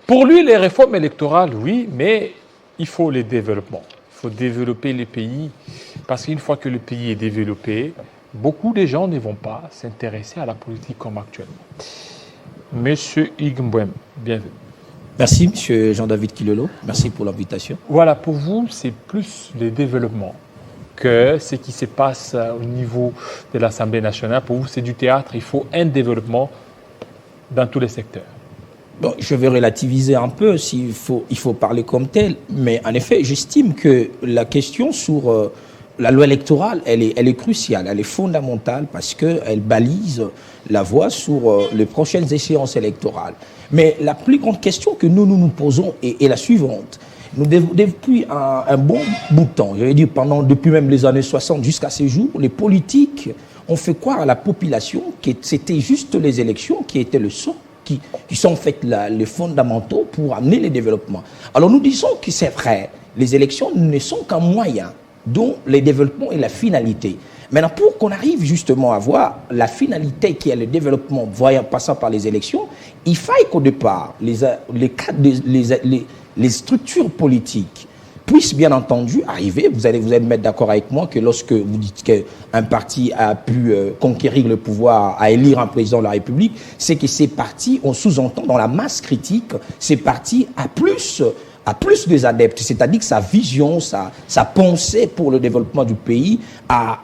Pour lui, les réformes électorales, oui, mais il faut les développements. Il faut développer les pays, parce qu'une fois que le pays est développé, beaucoup de gens ne vont pas s'intéresser à la politique comme actuellement. Monsieur Hugues Mbouem, bienvenue. Merci, monsieur Jean-David Kilolo. Merci pour l'invitation. Voilà, pour vous, c'est plus le développement que ce qui se passe au niveau de l'Assemblée nationale. Pour vous, c'est du théâtre. Il faut un développement dans tous les secteurs. Bon, je vais relativiser un peu s'il faut, il faut parler comme tel. Mais en effet, j'estime que la question sur la loi électorale, elle est cruciale, elle est fondamentale parce qu'elle balise la voie sur les prochaines échéances électorales. Mais la plus grande question que nous posons est la suivante. Depuis un bon bout de temps, je vais dire depuis même les années 60 jusqu'à ces jours, les politiques ont fait croire à la population que c'était juste les élections qui étaient le sort, qui sont en fait les fondamentaux pour amener les développements. Alors nous disons que c'est vrai, les élections ne sont qu'un moyen dont les développements est la finalité. Maintenant, pour qu'on arrive justement à voir la finalité qui est le développement passant par les élections, il faille qu'au départ, les structures politiques puissent bien entendu arriver. Vous allez me mettre d'accord avec moi que lorsque vous dites qu'un parti a pu conquérir le pouvoir, à élire un président de la République, c'est que ces partis, on sous-entend dans la masse critique, ces partis a plus des adeptes, c'est-à-dire que sa vision, sa pensée pour le développement du pays a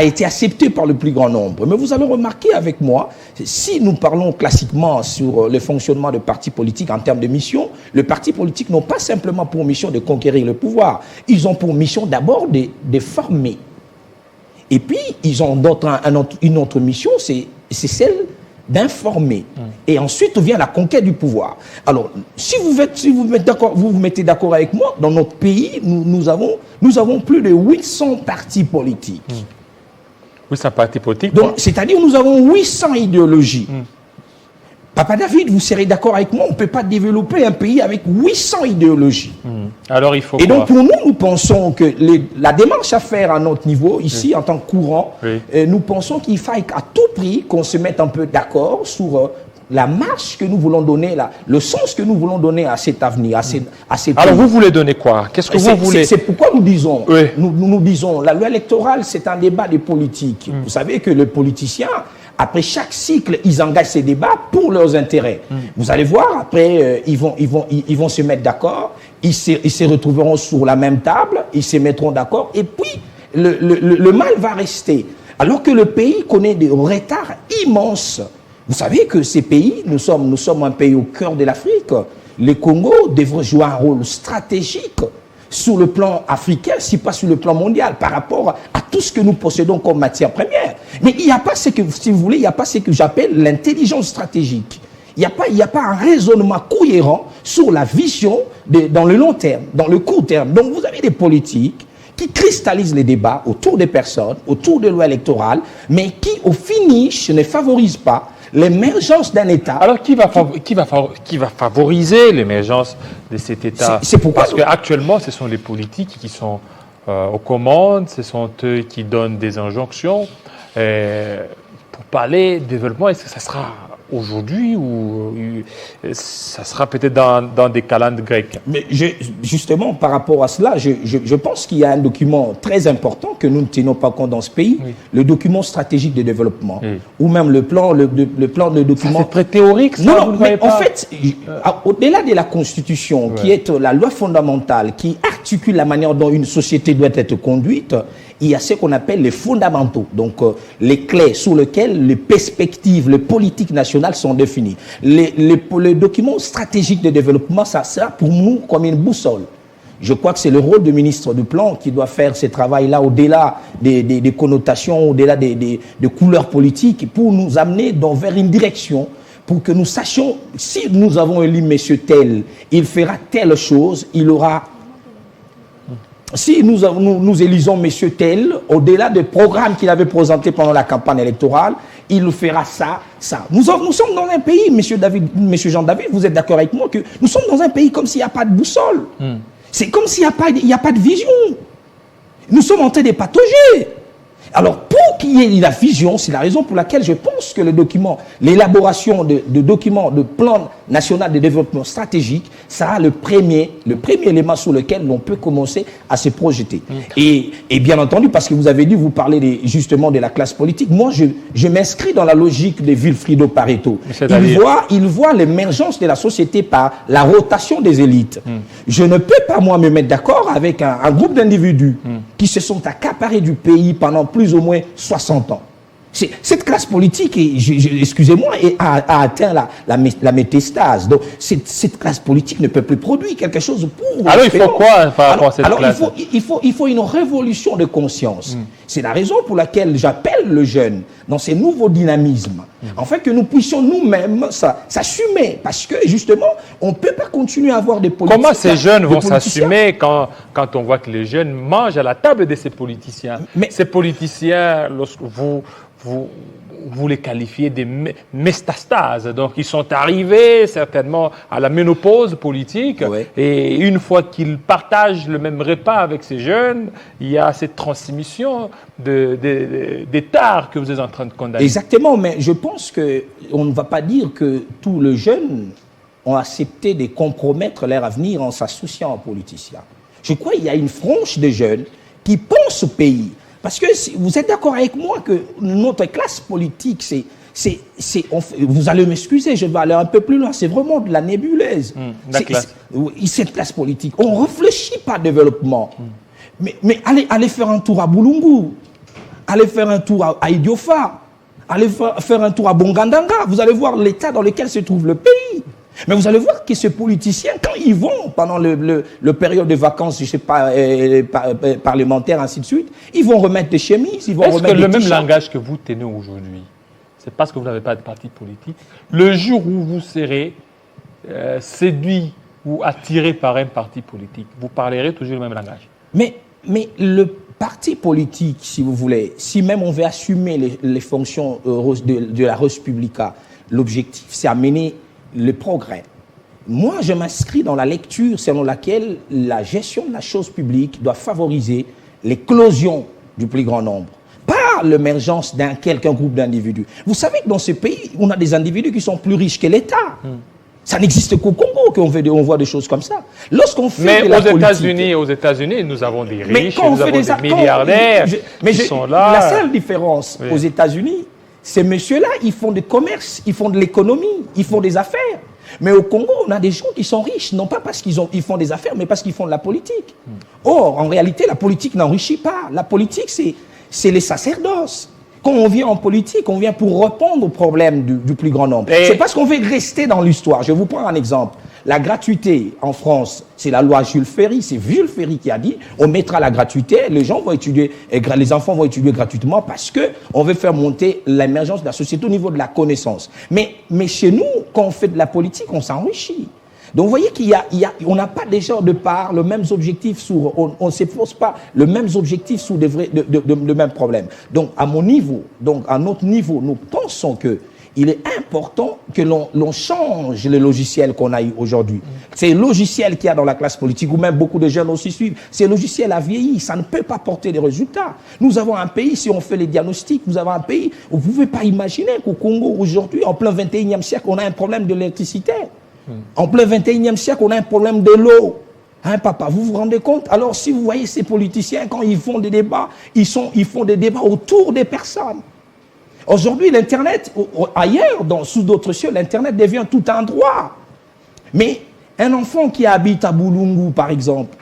été acceptée par le plus grand nombre. Mais vous allez remarquer avec moi, si nous parlons classiquement sur le fonctionnement de partis politiques en termes de mission, les partis politiques n'ont pas simplement pour mission de conquérir le pouvoir, ils ont pour mission d'abord de former. Et puis, ils ont une autre mission, c'est celle d'informer. Et ensuite vient la conquête du pouvoir. Alors, si vous vous mettez d'accord avec moi, dans notre pays, nous avons plus de 800 partis politiques. 800 partis politiques. Donc, c'est-à-dire nous avons 800 idéologies. Papa David, vous serez d'accord avec moi, on ne peut pas développer un pays avec 800 idéologies. Alors il faut. Et donc pour nous pensons que la démarche à faire à notre niveau, ici en tant que courant, nous pensons qu'il faille à tout prix qu'on se mette un peu d'accord sur la marche que nous voulons donner, le sens que nous voulons donner à cet avenir, à ces Alors vous voulez donner quoi? Qu'est-ce que vous voulez? C'est pourquoi nous disons, nous disons, la loi électorale, c'est un débat de politique. Vous savez que les politiciens, après chaque cycle, ils engagent ces débats pour leurs intérêts. Vous allez voir, après, ils vont se mettre d'accord, ils se retrouveront sur la même table, ils se mettront d'accord, et puis le mal va rester. Alors que le pays connaît des retards immenses. Vous savez que ces pays, nous sommes un pays au cœur de l'Afrique. Le Congo devrait jouer un rôle stratégique sur le plan africain, si pas sur le plan mondial, par rapport à tout ce que nous possédons comme matière première. Mais il n'y a pas ce que, si vous voulez, il n'y a pas ce que j'appelle l'intelligence stratégique. Il n'y a pas un raisonnement cohérent sur la vision dans le long terme, dans le court terme. Donc vous avez des politiques qui cristallisent les débats autour des personnes, autour des lois électorales, mais qui, au finish, ne favorisent pas l'émergence d'un État. Alors, qui va favoriser l'émergence de cet État? C'est pourquoi Parce qu'actuellement, ce sont les politiques qui sont aux commandes, ce sont eux qui donnent des injonctions. Pour parler de développement, est-ce que ça sera aujourd'hui ou ça sera peut-être dans des calendes grecques? Mais justement, par rapport à cela, je pense qu'il y a un document très important que nous ne tenons pas compte dans ce pays, le document stratégique de développement, ou même le plan de document... C'est très théorique, ça, non, mais en fait, au-delà de la Constitution, qui est la loi fondamentale, qui articule la manière dont une société doit être conduite, il y a ce qu'on appelle les fondamentaux, donc les clés sur lesquelles les perspectives, les politiques nationales sont définies. Les documents stratégiques de développement, ça sert pour nous comme une boussole. Je crois que c'est le rôle du ministre du Plan qui doit faire ce travail-là au-delà des connotations, au-delà des couleurs politiques, pour nous amener vers une direction, pour que nous sachions, si nous avons élu monsieur tel, il fera telle chose, il aura... Si nous élisons monsieur tel, au-delà des programmes qu'il avait présentés pendant la campagne électorale, il nous fera ça, ça. Nous sommes dans un pays, monsieur Jean-David, vous êtes d'accord avec moi, que nous sommes dans un pays comme s'il n'y a pas de boussole. C'est comme s'il n'y a pas de vision. Nous sommes en train de patauger. Alors, pour qu'il y ait la vision. C'est la raison pour laquelle je pense que l'élaboration de documents, de plan national de développement stratégique sera le premier élément sur lequel l'on peut commencer à se projeter. Et bien entendu, parce que vous avez dit, vous parlez justement de la classe politique, moi je m'inscris dans la logique de Vilfredo Pareto. Il voit l'émergence de la société par la rotation des élites. Je ne peux pas, moi, me mettre d'accord avec un groupe d'individus qui se sont accaparés du pays pendant plus ou moins 60 ans. Cette classe politique, excusez-moi, a atteint la métastase. Donc, cette classe politique ne peut plus produire quelque chose pour... Alors, il faut quoi par rapport à cette classe? Il faut une révolution de conscience. C'est la raison pour laquelle j'appelle le jeune dans ces nouveaux dynamismes. En fait, que nous puissions nous-mêmes s'assumer. Parce que, justement, on ne peut pas continuer à avoir des politiciens... Comment ces jeunes vont s'assumer quand on voit que les jeunes mangent à la table de ces politiciens? Ces politiciens, lorsque vous les qualifiez des métastases. Donc, ils sont arrivés certainement à la ménopause politique. Ouais. Et une fois qu'ils partagent le même repas avec ces jeunes, il y a cette transmission des tares que vous êtes en train de condamner. Exactement, mais je pense qu'on ne va pas dire que tous les jeunes ont accepté de compromettre leur avenir en s'associant aux politiciens. Je crois qu'il y a une frange de jeunes qui pensent au pays. Parce que vous êtes d'accord avec moi que notre classe politique, vous allez m'excuser, je vais aller un peu plus loin, c'est vraiment de la nébuleuse. Cette classe politique, on ne réfléchit pas au développement. Mais allez faire un tour à Boulungu, allez faire un tour à Idiofa, allez faire un tour à Bongandanga, vous allez voir l'état dans lequel se trouve le pays. Mais vous allez voir que ces politiciens, quand ils vont pendant le période de vacances, je ne sais pas, parlementaires, ainsi de suite, ils vont remettre des chemises, ils vont remettre des Est-ce que le même langage que vous tenez aujourd'hui, c'est parce que vous n'avez pas de parti politique, le jour où vous serez séduit ou attiré par un parti politique, vous parlerez toujours le même langage? Mais le parti politique, si vous voulez, si même on veut assumer les fonctions de la Res Publica, l'objectif, c'est amener le progrès. Moi, je m'inscris dans la lecture selon laquelle la gestion de la chose publique doit favoriser l'éclosion du plus grand nombre, pas l'émergence d'un quelqu'un groupe d'individus. Vous savez que dans ce pays, on a des individus qui sont plus riches que l'État. Ça n'existe qu'au Congo qu'on voit des choses comme ça. Lorsqu'on fait de la politique... aux États-Unis, nous avons des riches, nous avons des milliardaires qui sont là. La seule différence aux États-Unis, ces messieurs-là, ils font du commerce, ils font de l'économie, ils font des affaires. Mais au Congo, on a des gens qui sont riches, non pas parce qu'ils font des affaires, mais parce qu'ils font de la politique. Or, en réalité, la politique n'enrichit pas. La politique, c'est les sacerdoces. Quand on vient en politique, on vient pour répondre aux problèmes du plus grand nombre. C'est parce qu'on veut rester dans l'histoire. Je vous prends un exemple. La gratuité en France, c'est la loi Jules Ferry. C'est Jules Ferry qui a dit on mettra la gratuité, les gens vont étudier, les enfants vont étudier gratuitement parce qu'on veut faire monter l'émergence de la société au niveau de la connaissance. Mais chez nous, quand on fait de la politique, on s'enrichit. Donc vous voyez qu'on n'a pas déjà de part le même objectif on ne s'efforce pas le même objectif sur le même problème. Donc à mon niveau, donc à notre niveau, nous pensons que il est important que l'on change le logiciel qu'on a eu aujourd'hui. C'est le logiciel qu'il y a dans la classe politique, ou même beaucoup de jeunes aussi suivent. C'est logiciel a vieilli, ça ne peut pas porter des résultats. Nous avons un pays, si on fait les diagnostics, nous avons un pays où vous ne pouvez pas imaginer qu'au Congo, aujourd'hui, en plein 21e siècle, on a un problème de l'électricité. En plein 21e siècle, on a un problème de l'eau. Hein, papa, vous vous rendez compte? Alors, si vous voyez ces politiciens, quand ils font des débats, ils font des débats autour des personnes. Aujourd'hui, l'Internet, ailleurs, sous d'autres cieux, l'Internet devient tout un droit. Mais un enfant qui habite à Boulungu, par exemple,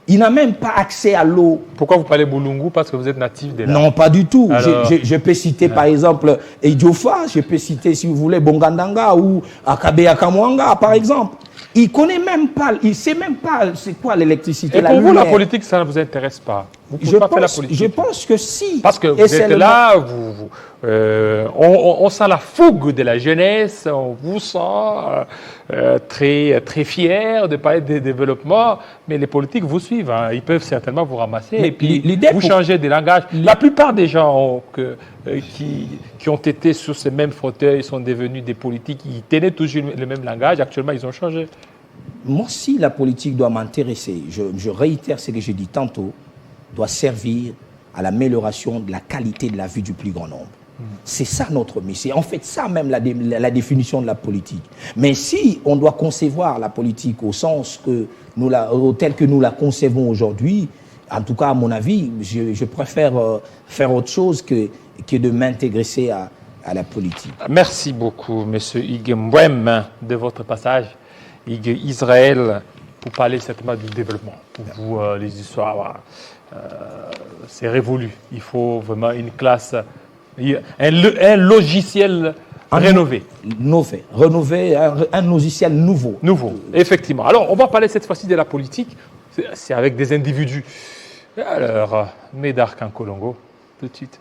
il n'a même pas accès à l'eau. Pourquoi vous parlez Boulungu? Parce que vous êtes natif de là. Non, pas du tout. Alors... Je peux citer, par exemple, Idiofa, je peux citer, si vous voulez, Bongandanga ou Akabe Kamwanga, par exemple. Il connaît même pas, il sait même pas c'est quoi l'électricité. Et pour vous, la politique, ça ne vous intéresse pas? Vous pouvez pas faire la politique. Je pense que si. Parce que vous êtes là, on sent la fougue de la jeunesse, on vous sent très, très fier de parler de développement, mais les politiques vous suivent, hein. Ils peuvent certainement vous ramasser et puis vous changez de langage. La plupart des gens qui ont été sur ces mêmes fauteuils sont devenus des politiques, ils tenaient toujours le même langage, actuellement ils ont changé. Moi, si la politique doit m'intéresser, je réitère ce que j'ai dit tantôt, doit servir à l'amélioration de la qualité de la vie du plus grand nombre. C'est ça notre mission. En fait, ça même la définition de la politique. Mais si on doit concevoir la politique au sens que tel que nous la concevons aujourd'hui, en tout cas à mon avis, je préfère faire autre chose que de m'intégrer à la politique. Merci beaucoup, M. Hugues Mbouem, de votre passage. Hugues Israël, pour parler certainement du développement. Pour vous, les histoires, c'est révolu. Il faut vraiment une classe, un logiciel rénové. Rénové, un logiciel nouveau. Nouveau, effectivement. Alors, on va parler cette fois-ci de la politique. C'est avec des individus. Alors, Médard Kankolongo, tout de suite.